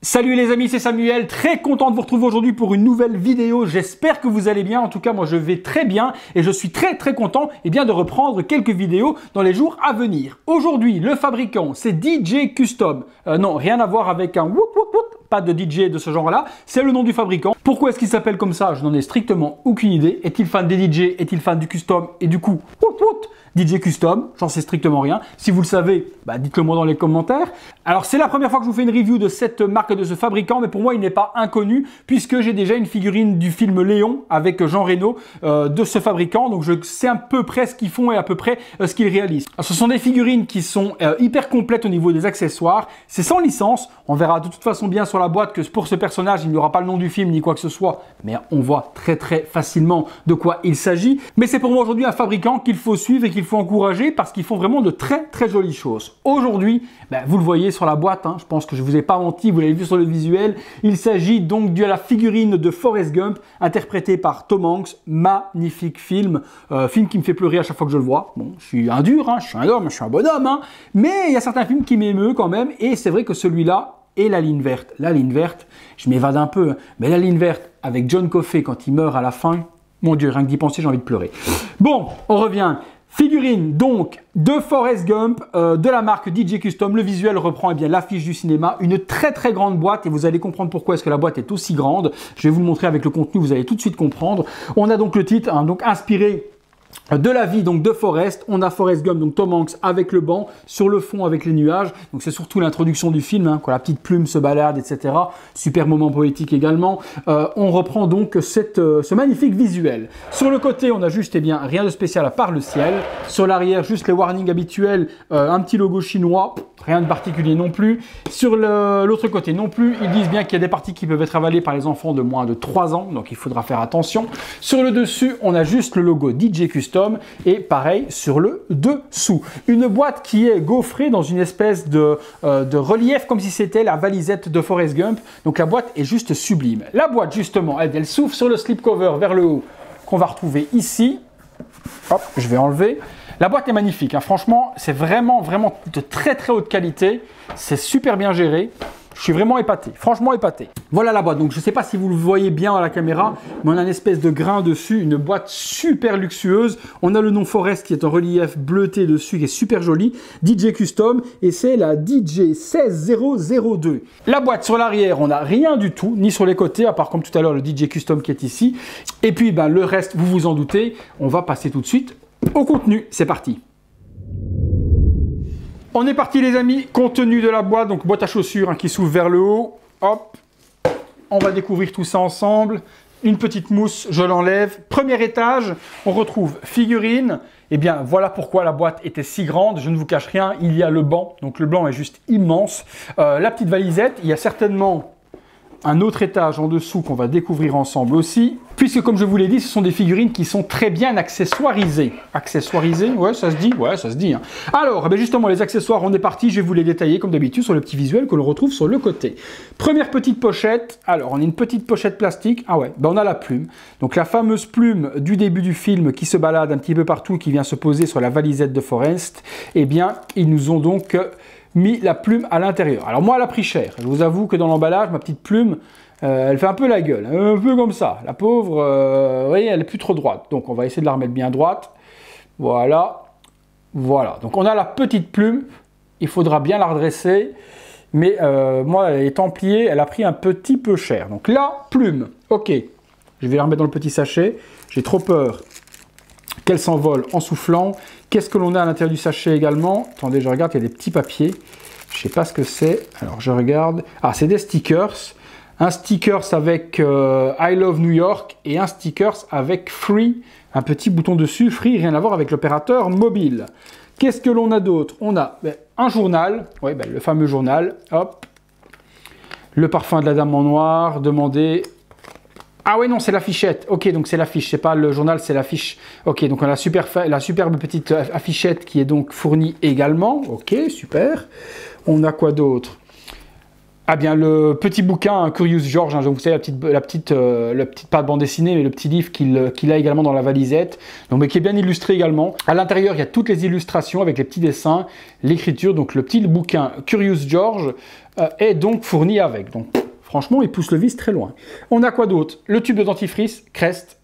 Salut les amis, c'est Samuel, très content de vous retrouver aujourd'hui pour une nouvelle vidéo. J'espère que vous allez bien, en tout cas moi je vais très bien et je suis très content de reprendre quelques vidéos dans les jours à venir. Aujourd'hui, le fabricant, c'est DJ Custom. Non, rien à voir avec un pas de DJ de ce genre-là, c'est le nom du fabricant. Pourquoi est-ce qu'il s'appelle comme ça? Je n'en ai strictement aucune idée. Est-il fan des DJ? Est-il fan du custom? Et du coup, DJ Custom, j'en sais strictement rien. Si vous le savez, dites-le moi dans les commentaires. Alors c'est la première fois que je vous fais une review de cette marque, de ce fabricant, mais pour moi il n'est pas inconnu puisque j'ai déjà une figurine du film Léon avec Jean Reno de ce fabricant. Donc je sais à peu près ce qu'ils font et à peu près ce qu'ils réalisent. Alors, ce sont des figurines qui sont hyper complètes au niveau des accessoires. C'est sans licence. On verra de toute façon bien sur la boîte que pour ce personnage il n'y aura pas le nom du film ni quoi que ce soit, mais on voit très facilement de quoi il s'agit. Mais c'est pour moi aujourd'hui un fabricant qu'il faut suivre et qu'il faut encourager parce qu'ils font vraiment de très jolies choses. Aujourd'hui, vous le voyez sur la boîte, je pense que je vous ai pas menti, vous l'avez vu sur le visuel, il s'agit donc de la figurine de Forrest Gump interprétée par Tom Hanks. Magnifique film, film qui me fait pleurer à chaque fois que je le vois. Bon, je suis un dur, je suis un homme, je suis un bonhomme, mais il y a certains films qui m'émeut quand même et c'est vrai que celui-là et la ligne verte. La ligne verte, je m'évade un peu, mais la ligne verte avec John Coffey quand il meurt à la fin, mon Dieu, rien que d'y penser, j'ai envie de pleurer. Bon, on revient. Figurine donc de Forrest Gump, de la marque DJ Custom. Le visuel reprend l'affiche du cinéma, une très grande boîte et vous allez comprendre pourquoi est-ce que la boîte est aussi grande. Je vais vous le montrer avec le contenu, vous allez tout de suite comprendre. On a donc le titre, donc inspiré de la vie donc de Forrest. On a Forrest Gump, donc Tom Hanks avec le banc, sur le fond avec les nuages. Donc c'est surtout l'introduction du film, quand la petite plume se balade, etc. Super moment poétique également. On reprend donc ce magnifique visuel. Sur le côté, on a juste rien de spécial à part le ciel. Sur l'arrière, juste les warnings habituels, un petit logo chinois, rien de particulier non plus. Sur l'autre côté non plus, ils disent bien qu'il y a des parties qui peuvent être avalées par les enfants de moins de 3 ans, donc il faudra faire attention. Sur le dessus, on a juste le logo DJ Custom. Et pareil sur le dessous. Une boîte qui est gaufrée dans une espèce de relief comme si c'était la valisette de Forrest Gump. Donc la boîte est juste sublime. La boîte justement, elle s'ouvre sur le slipcover vers le haut qu'on va retrouver ici. Hop, je vais enlever. La boîte est magnifique, franchement, c'est vraiment de très haute qualité. C'est super bien géré. Je suis vraiment épaté, franchement épaté. Voilà la boîte, donc je ne sais pas si vous le voyez bien à la caméra, mais on a une espèce de grain dessus, une boîte super luxueuse. On a le nom Forrest qui est en relief bleuté dessus, qui est super joli. DJ Custom, et c'est la DJ 16002. La boîte sur l'arrière, on n'a rien du tout, ni sur les côtés, à part comme tout à l'heure le DJ Custom qui est ici. Et puis le reste, vous vous en doutez, on va passer tout de suite au contenu. C'est parti. On est parti les amis, contenu de la boîte, donc boîte à chaussures qui s'ouvre vers le haut. Hop, on va découvrir tout ça ensemble. Une petite mousse, je l'enlève. Premier étage, on retrouve figurine. Voilà pourquoi la boîte était si grande. Je ne vous cache rien, il y a le banc. Donc le banc est juste immense. La petite valisette, il y a certainement un autre étage en dessous qu'on va découvrir ensemble aussi. Puisque comme je vous l'ai dit, ce sont des figurines qui sont très bien accessoirisées. Accessoirisées, ouais ça se dit, Alors, justement les accessoires, on est parti, je vais vous les détailler comme d'habitude sur le petit visuel que l'on retrouve sur le côté. Première petite pochette, alors on a une petite pochette plastique, on a la plume. Donc la fameuse plume du début du film qui se balade un petit peu partout, qui vient se poser sur la valisette de Forrest. Ils nous ont donc mis la plume à l'intérieur. Alors moi, elle a pris cher. Je vous avoue que dans l'emballage, ma petite plume, elle fait un peu la gueule, un peu comme ça. La pauvre, vous voyez, elle est plus trop droite. Donc on va essayer de la remettre bien droite. Voilà. Donc on a la petite plume. Il faudra bien la redresser. Mais moi, étant pliée, elle a pris un petit peu cher. Donc la plume, ok. Je vais la remettre dans le petit sachet. J'ai trop peur qu'elle s'envole en soufflant. Qu'est-ce que l'on a à l'intérieur du sachet également? Attendez, je regarde, il y a des petits papiers. Je ne sais pas ce que c'est. Alors, je regarde. Ah, c'est des stickers. Un stickers avec I Love New York et un stickers avec Free. Un petit bouton dessus. Free, rien à voir avec l'opérateur mobile. Qu'est-ce que l'on a d'autre? On a un journal. Oui, le fameux journal. Hop. Le parfum de la dame en noir. Demandez. Ah ouais, non, c'est l'affichette. Ok, donc c'est l'affiche, c'est pas le journal, c'est l'affiche. Ok, donc on a la superbe petite affichette qui est donc fournie également. Ok, super. On a quoi d'autre? Ah bien, le petit bouquin Curious George, hein, vous savez, la petite pas de bande dessinée, mais le petit livre qu'il a également dans la valisette, donc, mais qui est bien illustré également. À l'intérieur, il y a toutes les illustrations avec les petits dessins, l'écriture, donc le petit bouquin Curious George est donc fourni avec. Donc, franchement, il pousse le vice très loin. On a quoi d'autre? Le tube de dentifrice, Crest,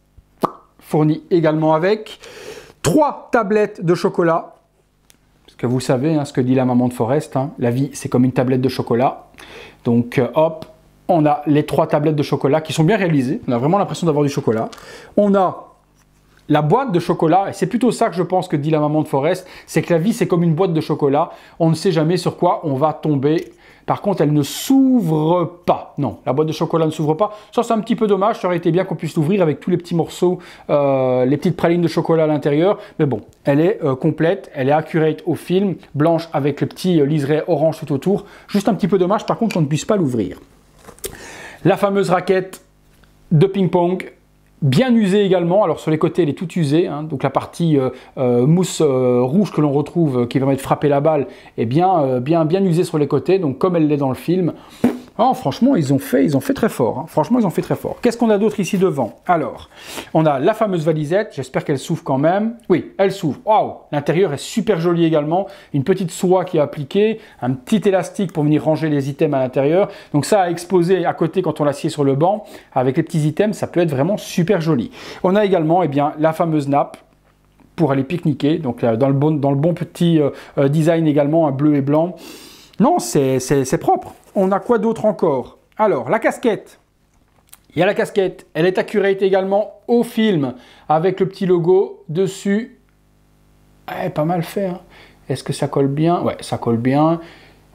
fourni également avec. 3 tablettes de chocolat. Parce que vous savez hein, ce que dit la maman de Forrest, hein, la vie c'est comme une tablette de chocolat. Donc hop, on a les 3 tablettes de chocolat qui sont bien réalisées. On a vraiment l'impression d'avoir du chocolat. On a la boîte de chocolat, et c'est plutôt ça que je pense que dit la maman de Forrest, c'est que la vie c'est comme une boîte de chocolat. On ne sait jamais sur quoi on va tomber. Par contre, elle ne s'ouvre pas. Non, la boîte de chocolat ne s'ouvre pas. Ça, c'est un petit peu dommage. Ça aurait été bien qu'on puisse l'ouvrir avec tous les petits morceaux, les petites pralines de chocolat à l'intérieur. Mais bon, elle est complète. Elle est accurate au film, blanche avec le petit liseré orange tout autour. Juste un petit peu dommage, par contre, qu'on ne puisse pas l'ouvrir. La fameuse raquette de ping-pong. Bien usée également, alors sur les côtés elle est toute usée, hein, donc la partie mousse rouge que l'on retrouve qui permet de frapper la balle est bien usée sur les côtés, donc comme elle l'est dans le film. Oh, franchement, ils ont fait très fort. Hein. Franchement, ils ont fait très fort. Qu'est-ce qu'on a d'autre ici devant? Alors, on a la fameuse valisette. J'espère qu'elle s'ouvre quand même. Oui, elle s'ouvre. Waouh! L'intérieur est super joli également. Une petite soie qui est appliquée. Un petit élastique pour venir ranger les items à l'intérieur. Donc ça, à exposer à côté quand on l'assied sur le banc, avec les petits items, ça peut être vraiment super joli. On a également, eh bien, la fameuse nappe pour aller pique-niquer. Donc, dans le bon petit design également, un bleu et blanc. Non, c'est propre. On a quoi d'autre encore? Alors, la casquette. Il y a la casquette. Elle est accurate également au film avec le petit logo dessus. Pas mal fait. Hein. Est-ce que ça colle bien? Ouais, ça colle bien.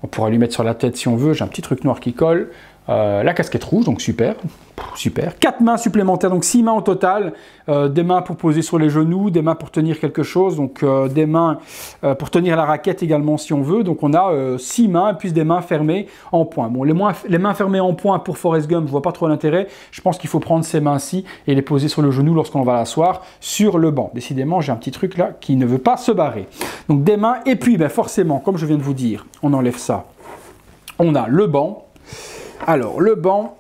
On pourra lui mettre sur la tête si on veut. J'ai un petit truc noir qui colle. La casquette rouge, donc super. Super. 4 mains supplémentaires, donc 6 mains au total. Des mains pour poser sur les genoux, des mains pour tenir quelque chose, donc des mains pour tenir la raquette également si on veut. Donc on a 6 mains, plus des mains fermées en point. Bon, les mains fermées en point pour Forrest Gump, je vois pas trop l'intérêt. Je pense qu'il faut prendre ces mains-ci et les poser sur le genou lorsqu'on va l'asseoir sur le banc. Décidément, j'ai un petit truc là qui ne veut pas se barrer. Donc des mains, et puis ben, forcément, comme je viens de vous dire, on enlève ça. On a le banc. Alors, le banc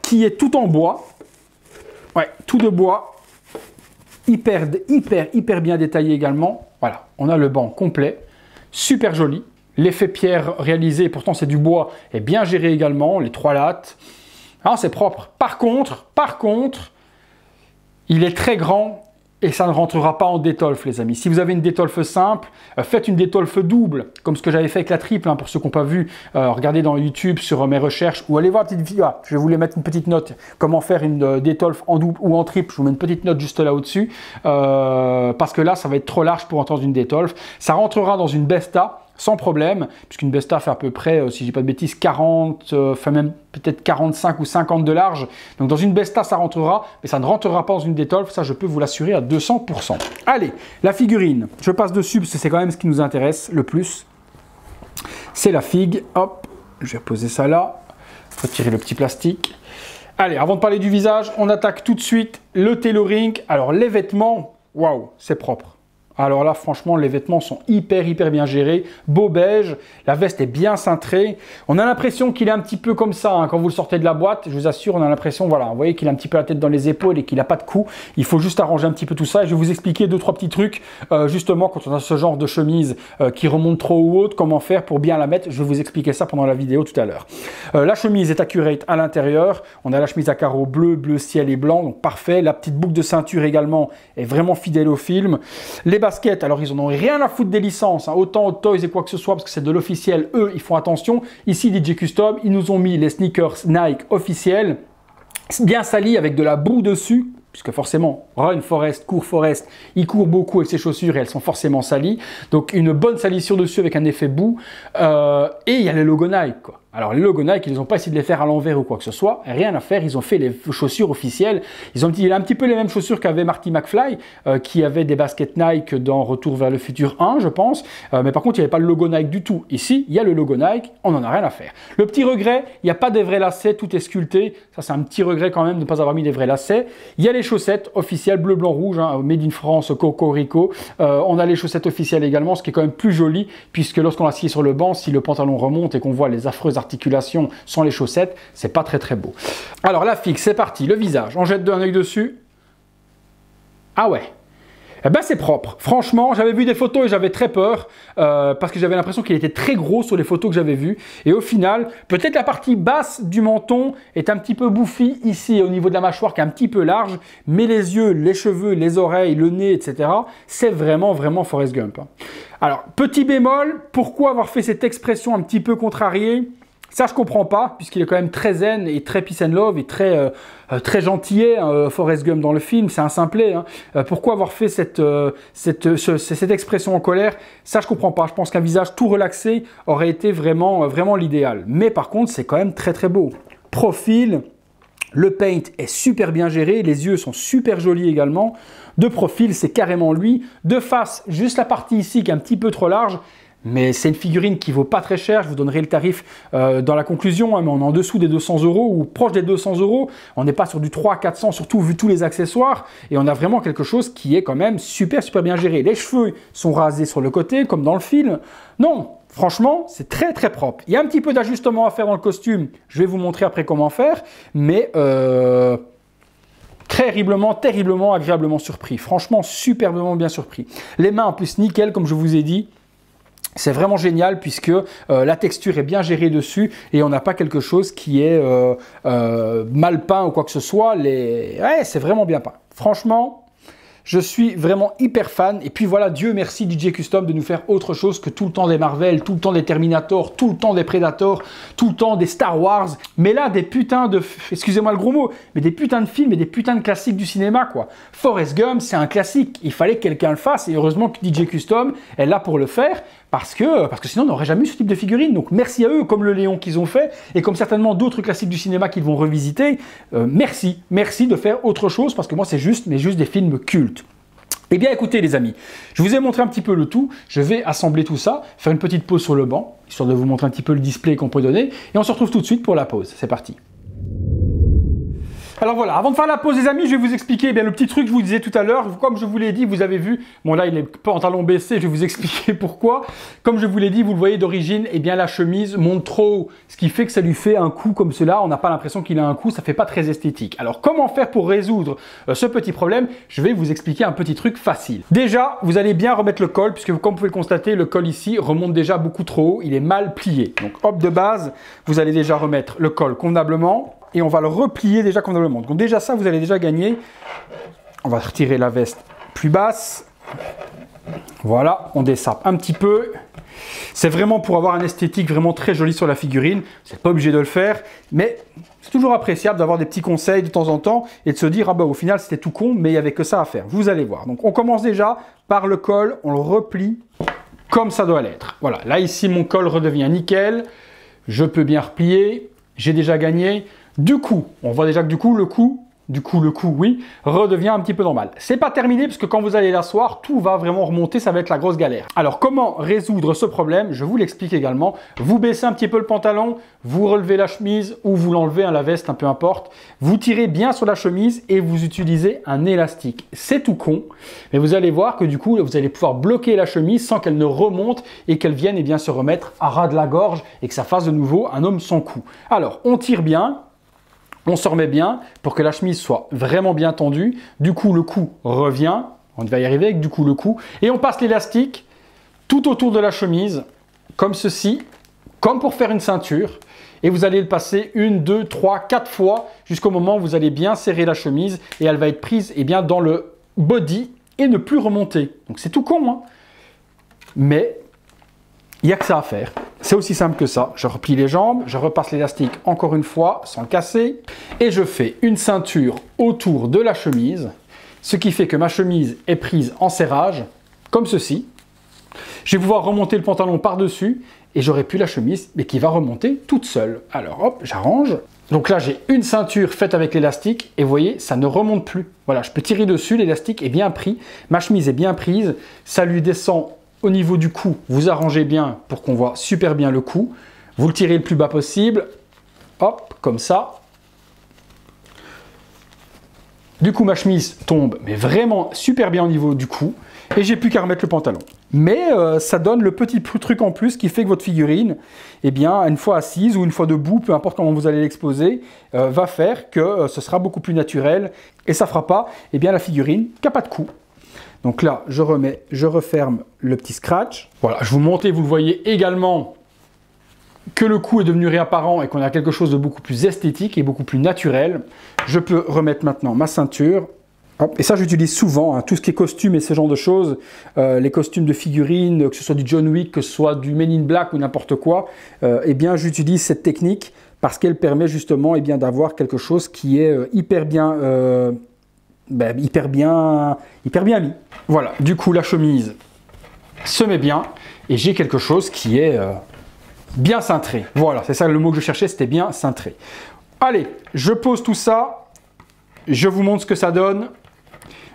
qui est tout en bois. Ouais, tout de bois. Hyper bien détaillé également. Voilà, on a le banc complet. Super joli. L'effet pierre réalisé, pourtant c'est du bois, est bien géré également. Les 3 lattes. Ah, c'est propre. Par contre, il est très grand. Et ça ne rentrera pas en détolf, les amis. Si vous avez une détolf simple, faites une détolf double, comme ce que j'avais fait avec la triple, hein, pour ceux qui n'ont pas vu, regardez dans YouTube sur mes recherches, ou allez voir la petite vidéo, je vais vous les mettre une petite note, comment faire une détolf en double ou en triple, je vous mets une petite note juste là au-dessus, parce que là, ça va être trop large pour entendre une détolf. Ça rentrera dans une Besta, sans problème, puisqu'une Besta fait à peu près, si je dis pas de bêtises, 40, enfin même peut-être 45 ou 50 de large. Donc dans une Besta, ça rentrera, mais ça ne rentrera pas dans une détolf, ça je peux vous l'assurer à 200%. Allez, la figurine, je passe dessus parce que c'est quand même ce qui nous intéresse le plus. C'est la figue, hop, je vais poser ça là, retirer le petit plastique. Allez, avant de parler du visage, on attaque tout de suite le tailoring. Alors les vêtements, waouh, c'est propre. Alors là, franchement, les vêtements sont hyper bien gérés. Beau beige, la veste est bien cintrée. On a l'impression qu'il est un petit peu comme ça, hein, quand vous le sortez de la boîte. Je vous assure, on a l'impression, voilà, vous voyez qu'il a un petit peu la tête dans les épaules et qu'il n'a pas de cou. Il faut juste arranger un petit peu tout ça. Et je vais vous expliquer 2-3 petits trucs, justement, quand on a ce genre de chemise qui remonte trop ou haute, comment faire pour bien la mettre. Je vais vous expliquer ça pendant la vidéo tout à l'heure. La chemise est accurate à l'intérieur. On a la chemise à carreaux bleu ciel et blanc, donc parfait. La petite boucle de ceinture également est vraiment fidèle au film. Les baskets, alors ils en ont rien à foutre des licences, hein, autant Hot Toys et quoi que ce soit, parce que c'est de l'officiel, eux, ils font attention. Ici, DJ Custom, ils nous ont mis les sneakers Nike officiels, bien salis avec de la boue dessus, puisque forcément, Run Forrest, court Forrest, il court beaucoup avec ses chaussures et elles sont forcément salies. Donc une bonne salissure dessus avec un effet boue. Et il y a les logos Nike, quoi. Alors les logos Nike, ils n'ont pas essayé de les faire à l'envers ou quoi que ce soit, rien à faire, ils ont fait les chaussures officielles. Il a un petit peu les mêmes chaussures qu'avait Marty McFly, qui avait des baskets Nike dans Retour vers le futur 1, je pense. Mais par contre, il n'y avait pas le logo Nike du tout. Ici, il y a le logo Nike, on n'en a rien à faire. Le petit regret, il n'y a pas des vrais lacets, tout est sculpté. Ça, c'est un petit regret quand même de ne pas avoir mis des vrais lacets. Il y a les chaussettes officielles bleu, blanc, rouge, hein, Made in France, Cocorico. On a les chaussettes officielles également, ce qui est quand même plus joli, puisque lorsqu'on l'assied sur le banc, si le pantalon remonte et qu'on voit les affreuses articulations articulations sans les chaussettes, c'est pas très beau. Alors la fixe, c'est parti, le visage, on jette un œil dessus. Ah ouais. Eh ben c'est propre. Franchement, j'avais vu des photos et j'avais très peur parce que j'avais l'impression qu'il était très gros sur les photos que j'avais vues. Et au final, peut-être la partie basse du menton est un petit peu bouffie ici au niveau de la mâchoire qui est un petit peu large, mais les yeux, les cheveux, les oreilles, le nez, etc. c'est vraiment Forrest Gump. Alors, petit bémol, pourquoi avoir fait cette expression un petit peu contrariée ? Ça, je comprends pas, puisqu'il est quand même très zen et très peace and love et très gentillet, Forrest Gump dans le film, c'est un simplet. Hein. Pourquoi avoir fait cette expression en colère? Ça, je comprends pas. Je pense qu'un visage tout relaxé aurait été vraiment l'idéal. Mais par contre, c'est quand même très beau. Profil, le paint est super bien géré, les yeux sont super jolis également. De profil, c'est carrément lui. De face, juste la partie ici qui est un petit peu trop large. Mais c'est une figurine qui vaut pas très cher, je vous donnerai le tarif dans la conclusion, hein, mais on est en dessous des 200 € ou proche des 200 €. On n'est pas sur du 300-400, surtout vu tous les accessoires. Et on a vraiment quelque chose qui est quand même super bien géré. Les cheveux sont rasés sur le côté, comme dans le film. Non, franchement, c'est très propre. Il y a un petit peu d'ajustement à faire dans le costume. Je vais vous montrer après comment faire. Mais terriblement, agréablement surpris. Franchement, superbement bien surpris. Les mains en plus nickel, comme je vous ai dit. C'est vraiment génial puisque la texture est bien gérée dessus et on n'a pas quelque chose qui est mal peint ou quoi que ce soit. Ouais, c'est vraiment bien peint. Franchement, je suis vraiment hyper fan. Et puis voilà, Dieu merci DJ Custom de nous faire autre chose que tout le temps des Marvel, tout le temps des Terminator, tout le temps des Predator, tout le temps des Star Wars. Mais là, des putains de... Excusez-moi le gros mot, mais des putains de films et des putains de classiques du cinéma, quoi. Forrest Gump, c'est un classique. Il fallait que quelqu'un le fasse. Et heureusement que DJ Custom est là pour le faire. Parce que sinon, on n'aurait jamais eu ce type de figurine. Donc, merci à eux, comme le Léon qu'ils ont fait, et comme certainement d'autres classiques du cinéma qu'ils vont revisiter. Merci de faire autre chose, parce que moi, c'est juste des films cultes. Eh bien, écoutez, les amis, je vous ai montré un petit peu le tout. Je vais assembler tout ça, faire une petite pause sur le banc, histoire de vous montrer un petit peu le display qu'on peut donner. Et on se retrouve tout de suite pour la pause. C'est parti. Alors voilà, avant de faire la pause les amis, je vais vous expliquer le petit truc que je vous disais tout à l'heure. Comme je vous l'ai dit, vous avez vu, bon là il est pantalon baissé, je vais vous expliquer pourquoi. Comme je vous l'ai dit, vous le voyez d'origine, eh bien la chemise monte trop haut, ce qui fait que ça lui fait un coup comme cela. On n'a pas l'impression qu'il a un coup, ça fait pas très esthétique. Alors comment faire pour résoudre ce petit problème? Je vais vous expliquer un petit truc facile. Déjà, vous allez bien remettre le col, puisque comme vous pouvez le constater, le col ici remonte déjà beaucoup trop haut, il est mal plié. Donc hop, de base, vous allez déjà remettre le col convenablement. Et on va le replier déjà convenablement. Donc déjà ça, vous allez déjà gagner. On va retirer la veste plus basse. Voilà, on dessape un petit peu. C'est vraiment pour avoir un esthétique vraiment très joli sur la figurine. Vous n'êtes pas obligé de le faire, mais c'est toujours appréciable d'avoir des petits conseils de temps en temps et de se dire, ah bah au final c'était tout con, mais il n'y avait que ça à faire. Vous allez voir. Donc on commence déjà par le col, on le replie comme ça doit l'être. Voilà, là ici mon col redevient nickel. Je peux bien replier, j'ai déjà gagné. Du coup, on voit déjà que du coup, le coup, oui, redevient un petit peu normal. C'est pas terminé parce que quand vous allez l'asseoir, tout va vraiment remonter, ça va être la grosse galère. Alors, comment résoudre ce problème? Je vous l'explique également. Vous baissez un petit peu le pantalon, vous relevez la chemise ou vous l'enlevez, la veste, peu importe. Vous tirez bien sur la chemise et vous utilisez un élastique. C'est tout con, mais vous allez voir que du coup, vous allez pouvoir bloquer la chemise sans qu'elle ne remonte et qu'elle vienne se remettre à ras de la gorge et que ça fasse de nouveau un homme sans cou. Alors, on tire bien. On se remet bien pour que la chemise soit vraiment bien tendue. Du coup, le cou revient. On va y arriver avec du coup le cou. Et on passe l'élastique tout autour de la chemise, comme ceci, comme pour faire une ceinture. Et vous allez le passer 1, 2, 3, 4 fois jusqu'au moment où vous allez bien serrer la chemise et elle va être prise dans le body et ne plus remonter. Donc c'est tout con, hein, mais il n'y a que ça à faire. C'est aussi simple que ça. Je replie les jambes, je repasse l'élastique encore une fois sans casser et je fais une ceinture autour de la chemise, ce qui fait que ma chemise est prise en serrage, comme ceci. Je vais pouvoir remonter le pantalon par-dessus et j'aurai plus la chemise, mais qui va remonter toute seule. Alors hop, j'arrange. Donc là, j'ai une ceinture faite avec l'élastique et vous voyez, ça ne remonte plus. Voilà, je peux tirer dessus, l'élastique est bien pris, ma chemise est bien prise, ça lui descend au niveau du cou, vous arrangez bien pour qu'on voit super bien le cou. Vous le tirez le plus bas possible. Hop, comme ça. Du coup, ma chemise tombe, mais vraiment super bien au niveau du cou. Et j'ai plus qu'à remettre le pantalon. Mais ça donne le petit truc en plus qui fait que votre figurine, eh bien, une fois assise ou une fois debout, peu importe comment vous allez l'exposer, va faire que ce sera beaucoup plus naturel. Et ça fera pas, eh bien, la figurine qui n'a pas de cou. Donc là, je remets, je referme le petit scratch. Voilà, je vous montre et vous le voyez également que le cou est devenu réapparent et qu'on a quelque chose de beaucoup plus esthétique et beaucoup plus naturel. Je peux remettre maintenant ma ceinture. Hop, et ça, j'utilise souvent, hein, tout ce qui est costume et ce genre de choses, les costumes de figurines, que ce soit du John Wick, que ce soit du Men in Black ou n'importe quoi, eh bien, j'utilise cette technique parce qu'elle permet justement eh bien, d'avoir quelque chose qui est hyper bien mis. Voilà, du coup, la chemise se met bien et j'ai quelque chose qui est bien cintré. Voilà, c'est ça le mot que je cherchais, c'était bien cintré. Allez, je pose tout ça, je vous montre ce que ça donne.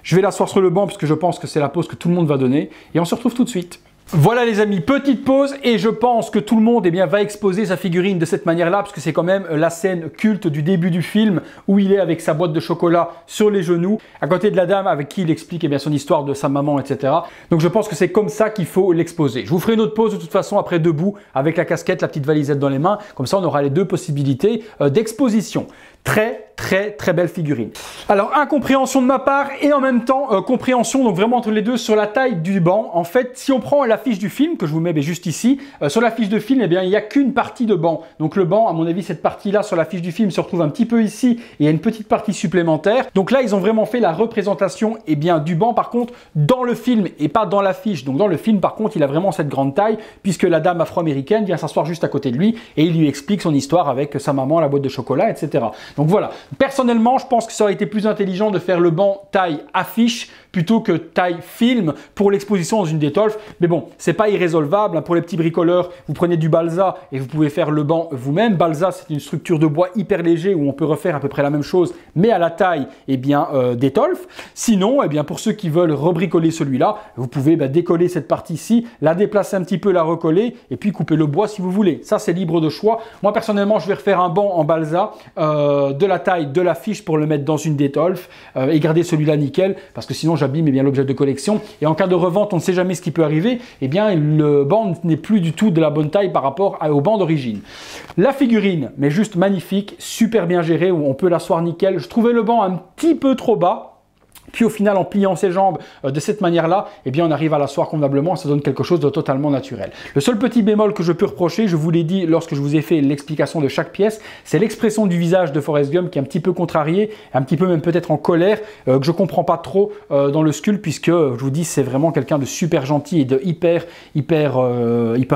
Je vais l'asseoir sur le banc puisque je pense que c'est la pose que tout le monde va donner. Et on se retrouve tout de suite. Voilà les amis, petite pause et je pense que tout le monde va exposer sa figurine de cette manière-là parce que c'est quand même la scène culte du début du film où il est avec sa boîte de chocolat sur les genoux à côté de la dame avec qui il explique son histoire de sa maman, etc. Donc je pense que c'est comme ça qu'il faut l'exposer. Je vous ferai une autre pause de toute façon après debout avec la casquette, la petite valisette dans les mains. Comme ça on aura les deux possibilités d'exposition. Très belle figurine. Alors incompréhension de ma part et en même temps compréhension donc vraiment entre les deux sur la taille du banc. En fait si on prend la fiche du film que je vous mets juste ici, sur la fiche de film eh bien il n'y a qu'une partie de banc. Donc le banc à mon avis cette partie là sur la fiche du film se retrouve un petit peu ici et il y a une petite partie supplémentaire. Donc là ils ont vraiment fait la représentation du banc par contre dans le film et pas dans la fiche. Donc dans le film par contre il a vraiment cette grande taille puisque la dame afro-américaine vient s'asseoir juste à côté de lui et il lui explique son histoire avec sa maman, la boîte de chocolat, etc. Donc voilà, personnellement je pense que ça aurait été plus intelligent de faire le banc taille affiche plutôt que taille film pour l'exposition dans une Detolf. Mais bon, c'est pas irrésolvable. Pour les petits bricoleurs, vous prenez du balsa et vous pouvez faire le banc vous-même. Balsa, c'est une structure de bois hyper léger où on peut refaire à peu près la même chose, mais à la taille Detolf. Sinon, pour ceux qui veulent rebricoler celui-là, vous pouvez décoller cette partie-ci, la déplacer un petit peu, la recoller et puis couper le bois si vous voulez. Ça, c'est libre de choix. Moi, personnellement, je vais refaire un banc en balsa de la taille de la fiche pour le mettre dans une Detolf et garder celui-là nickel parce que sinon j'abîme l'objet de collection et en cas de revente on ne sait jamais ce qui peut arriver, le banc n'est plus du tout de la bonne taille par rapport au banc d'origine. La figurine, mais juste magnifique, super bien gérée, où on peut l'asseoir nickel. Je trouvais le banc un petit peu trop bas. Puis au final, en pliant ses jambes de cette manière-là, on arrive à l'asseoir convenablement, ça donne quelque chose de totalement naturel. Le seul petit bémol que je peux reprocher, je vous l'ai dit lorsque je vous ai fait l'explication de chaque pièce, c'est l'expression du visage de Forrest Gump qui est un petit peu contrariée, un petit peu même peut-être en colère, que je comprends pas trop dans le sculpte, puisque je vous dis, c'est vraiment quelqu'un de super gentil et de hyper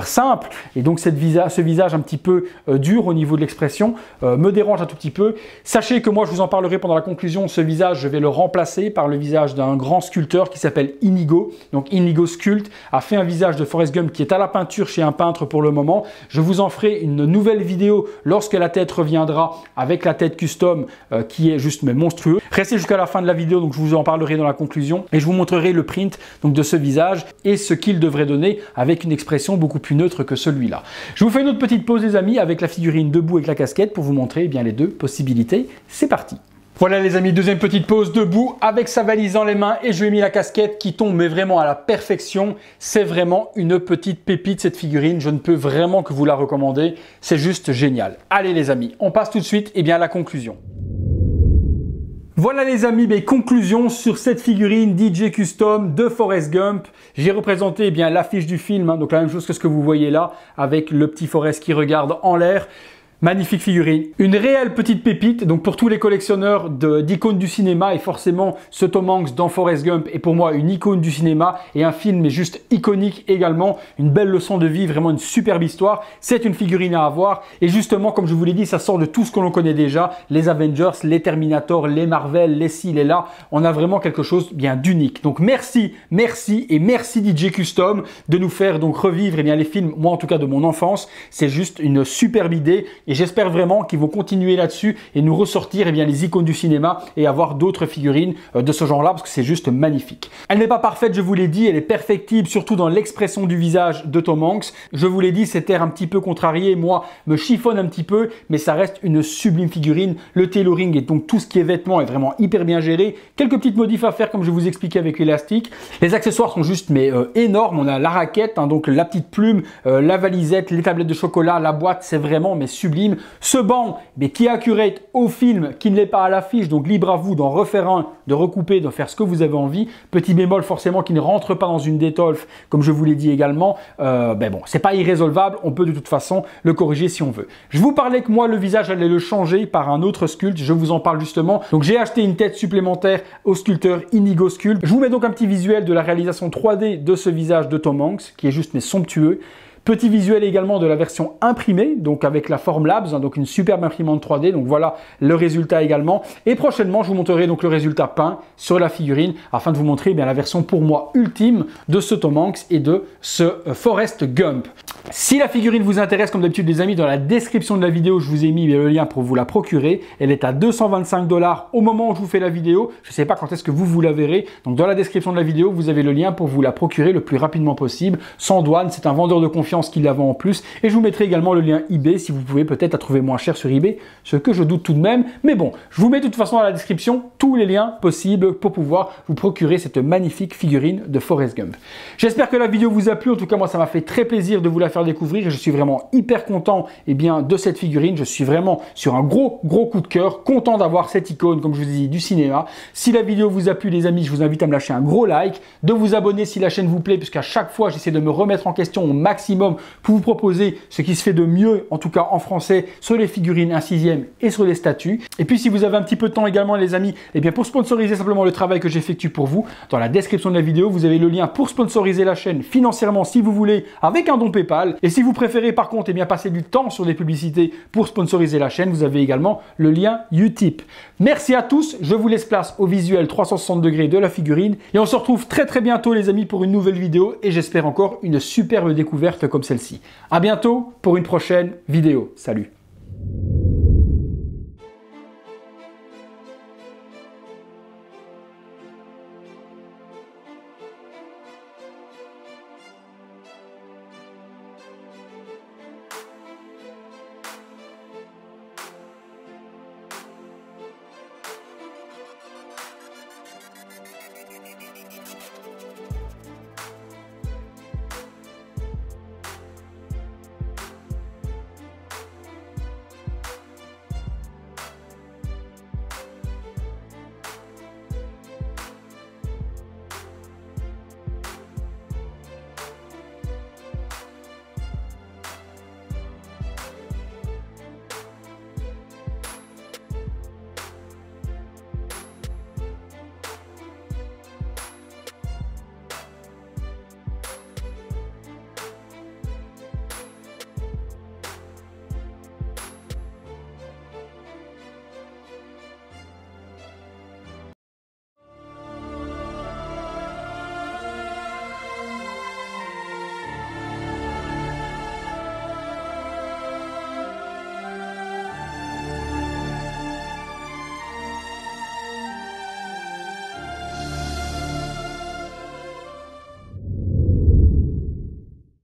simple. Et donc ce visage un petit peu dur au niveau de l'expression me dérange un tout petit peu. Sachez que moi, je vous en parlerai pendant la conclusion, ce visage, je vais le remplacer par le visage d'un grand sculpteur qui s'appelle Inigo. Donc Inigo Sculpt a fait un visage de Forrest Gump qui est à la peinture chez un peintre pour le moment. Je vous en ferai une nouvelle vidéo lorsque la tête reviendra avec la tête custom qui est juste monstrueux. Restez jusqu'à la fin de la vidéo, donc je vous en parlerai dans la conclusion et je vous montrerai le print donc, de ce visage et ce qu'il devrait donner avec une expression beaucoup plus neutre que celui-là. Je vous fais une autre petite pause les amis avec la figurine debout avec la casquette pour vous montrer les deux possibilités. C'est parti! Voilà les amis, deuxième petite pause debout avec sa valise dans les mains et je lui ai mis la casquette qui tombe mais vraiment à la perfection. C'est vraiment une petite pépite cette figurine, je ne peux vraiment que vous la recommander, c'est juste génial. Allez les amis, on passe tout de suite à la conclusion. Voilà les amis, conclusion sur cette figurine DJ Custom de Forrest Gump. J'ai représenté l'affiche du film, donc la même chose que ce que vous voyez là, avec le petit Forrest qui regarde en l'air. Magnifique figurine, une réelle petite pépite, donc pour tous les collectionneurs d'icônes du cinéma et forcément ce Tom Hanks dans Forrest Gump est pour moi une icône du cinéma et un film mais juste iconique également, une belle leçon de vie, vraiment une superbe histoire, c'est une figurine à avoir et justement comme je vous l'ai dit ça sort de tout ce que l'on connaît déjà, les Avengers, les Terminator, les Marvel, les ci, les là, on a vraiment quelque chose d'unique. Donc merci DJ Custom de nous faire donc revivre les films, moi en tout cas de mon enfance, c'est juste une superbe idée et j'espère vraiment qu'ils vont continuer là-dessus et nous ressortir les icônes du cinéma et avoir d'autres figurines de ce genre-là parce que c'est juste magnifique. Elle n'est pas parfaite, je vous l'ai dit, elle est perfectible, surtout dans l'expression du visage de Tom Hanks. Je vous l'ai dit, cet air un petit peu contrarié, moi, me chiffonne un petit peu, mais ça reste une sublime figurine. Le tailoring et donc tout ce qui est vêtements est vraiment hyper bien géré. Quelques petites modifs à faire comme je vous expliquais avec l'élastique. Les accessoires sont juste énormes. On a la raquette, donc la petite plume, la valisette, les tablettes de chocolat, la boîte, c'est vraiment sublime. Ce banc qui est accurate au film, qui ne l'est pas à l'affiche, donc libre à vous d'en refaire un, de recouper, de faire ce que vous avez envie. Petit bémol forcément qui ne rentre pas dans une Detolf, comme je vous l'ai dit également. Bon, c'est pas irrésolvable, on peut de toute façon le corriger si on veut. Je vous parlais que moi le visage allait le changer par un autre sculpte, je vous en parle justement. Donc j'ai acheté une tête supplémentaire au sculpteur Inigo Sculpt. Je vous mets donc un petit visuel de la réalisation 3D de ce visage de Tom Hanks, qui est juste somptueux. Petit visuel également de la version imprimée, donc avec la Formlabs, donc une superbe imprimante 3D. Donc voilà le résultat également. Et prochainement, je vous montrerai donc le résultat peint sur la figurine afin de vous montrer la version pour moi ultime de ce Tom Hanks et de ce Forrest Gump. Si la figurine vous intéresse, comme d'habitude les amis, dans la description de la vidéo, je vous ai mis le lien pour vous la procurer. Elle est à 225 $ au moment où je vous fais la vidéo. Je ne sais pas quand est-ce que vous la verrez. Donc dans la description de la vidéo, vous avez le lien pour vous la procurer le plus rapidement possible, sans douane. C'est un vendeur de confiance qui la vend en plus. Et je vous mettrai également le lien eBay si vous pouvez peut-être la trouver moins cher sur eBay, ce que je doute tout de même. Mais bon, je vous mets de toute façon dans la description tous les liens possibles pour pouvoir vous procurer cette magnifique figurine de Forrest Gump. J'espère que la vidéo vous a plu. En tout cas, moi, ça m'a fait très plaisir de vous la faire découvrir et je suis vraiment hyper content de cette figurine. Je suis vraiment sur un gros coup de cœur, content d'avoir cette icône, comme je vous ai dit, du cinéma. Si la vidéo vous a plu, les amis, je vous invite à me lâcher un gros like, de vous abonner si la chaîne vous plaît, puisqu'à chaque fois, j'essaie de me remettre en question au maximum pour vous proposer ce qui se fait de mieux, en tout cas en français, sur les figurines 1/6 et sur les statues. Et puis, si vous avez un petit peu de temps également, les amis, pour sponsoriser simplement le travail que j'effectue pour vous, dans la description de la vidéo, vous avez le lien pour sponsoriser la chaîne financièrement si vous voulez, avec un don PayPal. Et si vous préférez par contre passer du temps sur des publicités pour sponsoriser la chaîne, vous avez également le lien Utip. Merci à tous, je vous laisse place au visuel 360 degrés de la figurine et on se retrouve très bientôt les amis pour une nouvelle vidéo et j'espère encore une superbe découverte comme celle-ci. À bientôt pour une prochaine vidéo. Salut!